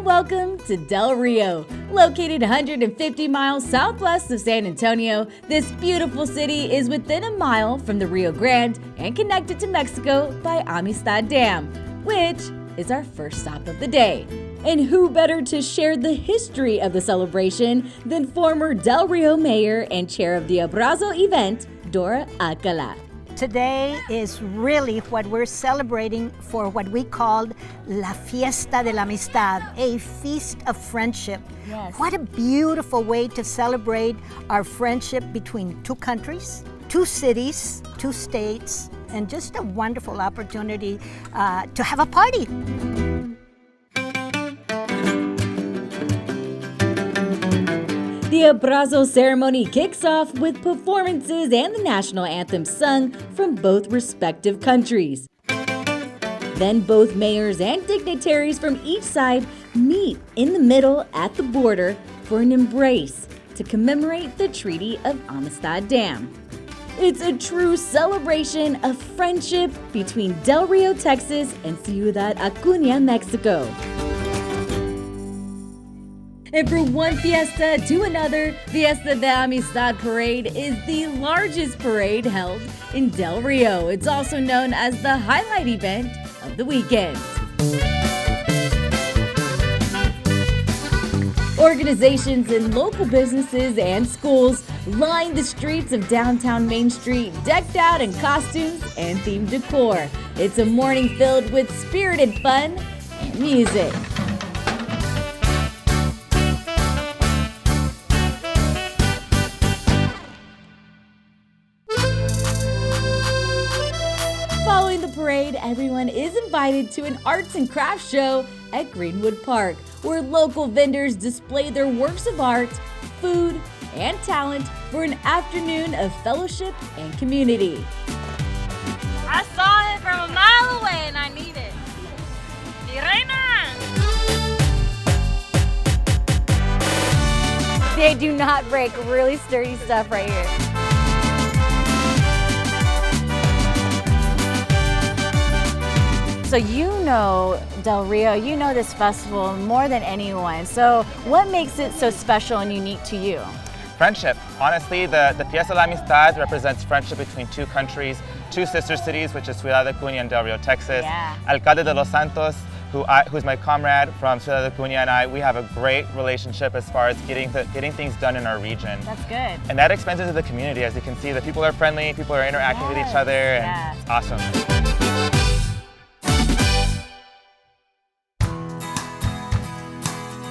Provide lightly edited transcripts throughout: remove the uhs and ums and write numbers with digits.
welcome to Del Rio. Located 150 miles southwest of San Antonio, this beautiful city is within a mile from the Rio Grande and connected to Mexico by Amistad Dam, which is our first stop of the day. And who better to share the history of the celebration than former Del Rio mayor and chair of the Abrazo event, Dora Alcala. Today is really what we're celebrating for what we called La Fiesta de la Amistad, a feast of friendship. Yes. What a beautiful way to celebrate our friendship between two countries, two cities, two states, and just a wonderful opportunity to have a party. The Abrazo ceremony kicks off with performances and the national anthem sung from both respective countries. Then both mayors and dignitaries from each side meet in the middle at the border for an embrace to commemorate the Treaty of Amistad Dam. It's a true celebration of friendship between Del Rio, Texas and Ciudad Acuña, Mexico. And from one fiesta to another, Fiesta de Amistad Parade is the largest parade held in Del Rio. It's also known as the highlight event of the weekend. Organizations and local businesses and schools line the streets of downtown Main Street, decked out in costumes and themed decor. It's a morning filled with spirited fun and music. Following the parade, everyone is invited to an arts and crafts show at Greenwood Park, where local vendors display their works of art, food, and talent for an afternoon of fellowship and community. I saw it from a mile away and I need it. Mi reina! They do not break, really sturdy stuff right here. So you know Del Rio, you know this festival more than anyone. So what makes it so special and unique to you? Friendship. Honestly, the Fiesta de la Amistad represents friendship between two countries, two sister cities, which is Ciudad Acuña and Del Rio, Texas. Yeah. Alcalde de los Santos, who's my comrade from Ciudad Acuña, and we have a great relationship as far as getting things done in our region. That's good. And that expands into the community. As you can see, the people are friendly, people are interacting with each other, and it's awesome.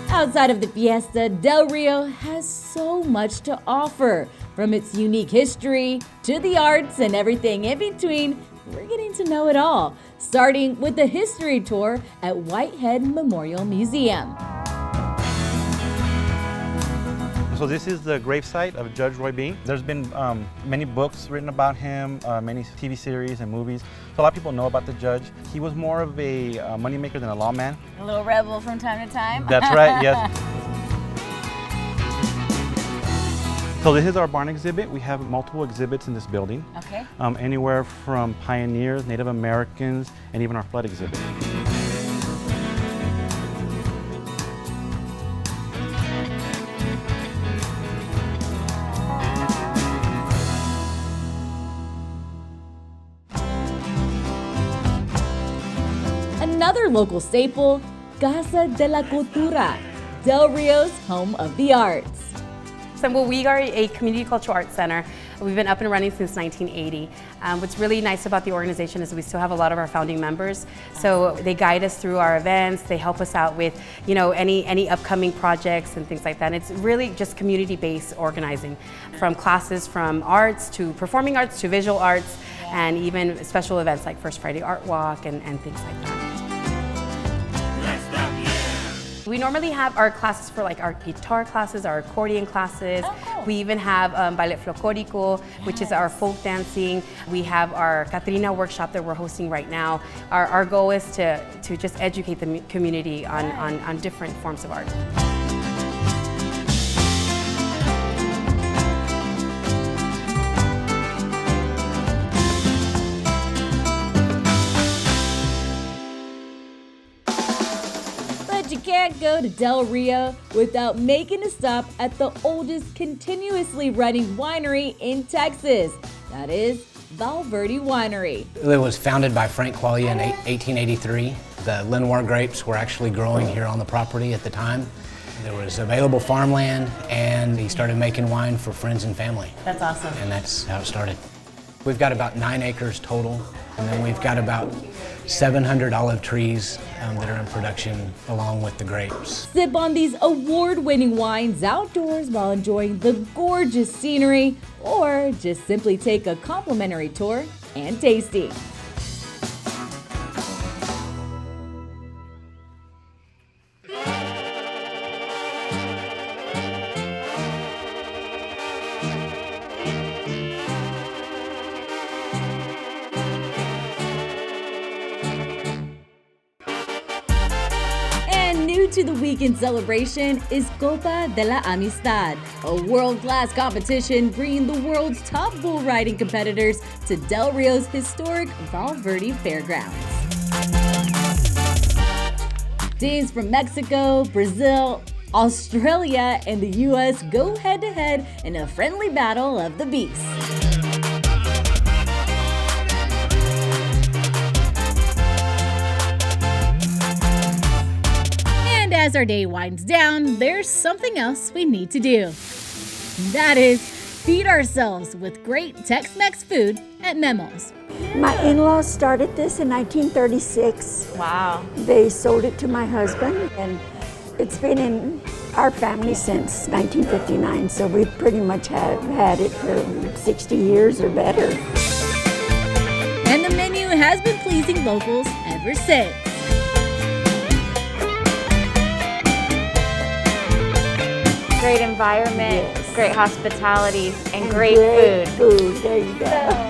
Outside of the fiesta, Del Rio has so much to offer. From its unique history to the arts and everything in between, we're getting to know it all, starting with the history tour at Whitehead Memorial Museum. So this is the gravesite of Judge Roy Bean. There's been many books written about him, many TV series and movies. So a lot of people know about the judge. He was more of a moneymaker than a lawman. A little rebel from time to time. That's right, yes. So this is our barn exhibit. We have multiple exhibits in this building. Okay. Anywhere from pioneers, Native Americans, and even our flood exhibit. Another local staple, Casa de la Cultura, Del Rio's home of the arts. So we are a community cultural arts center. We've been up and running since 1980. What's really nice about the organization is we still have a lot of our founding members. So they guide us through our events. They help us out with, any upcoming projects and things like that. And it's really just community-based organizing, from classes from arts to performing arts to visual arts, and even special events like First Friday Art Walk and things like that. We normally have our classes for like our guitar classes, our accordion classes. Oh, cool. We even have ballet folklorico, which is our folk dancing. We have our Catrina workshop that we're hosting right now. Our goal is to just educate the community on different forms of art. But you can't go to Del Rio without making a stop at the oldest continuously running winery in Texas. That is Alberti Winery. It was founded by Frank Quaglia in 1883. The Lenoir grapes were actually growing here on the property at the time. There was available farmland, and he started making wine for friends and family. That's awesome. And that's how it started. We've got about 9 acres total, and then we've got about 700 olive trees that are in production along with the grapes. Sip on these award-winning wines outdoors while enjoying the gorgeous scenery, or just simply take a complimentary tour and tasting. New to the weekend celebration is Copa de La Amistad, a world-class competition bringing the world's top bull riding competitors to Del Rio's historic Alberti Fairgrounds. Teams from Mexico, Brazil, Australia, and the U.S. go head-to-head in a friendly battle of the beasts. As our day winds down, there's something else we need to do. That is, feed ourselves with great Tex-Mex food at Memo's. My in-laws started this in 1936. Wow. They sold it to my husband, and it's been in our family since 1959, so we pretty much have had it for 60 years or better. And the menu has been pleasing locals ever since. Great environment, Yes. great hospitality, and And great great food. There you go.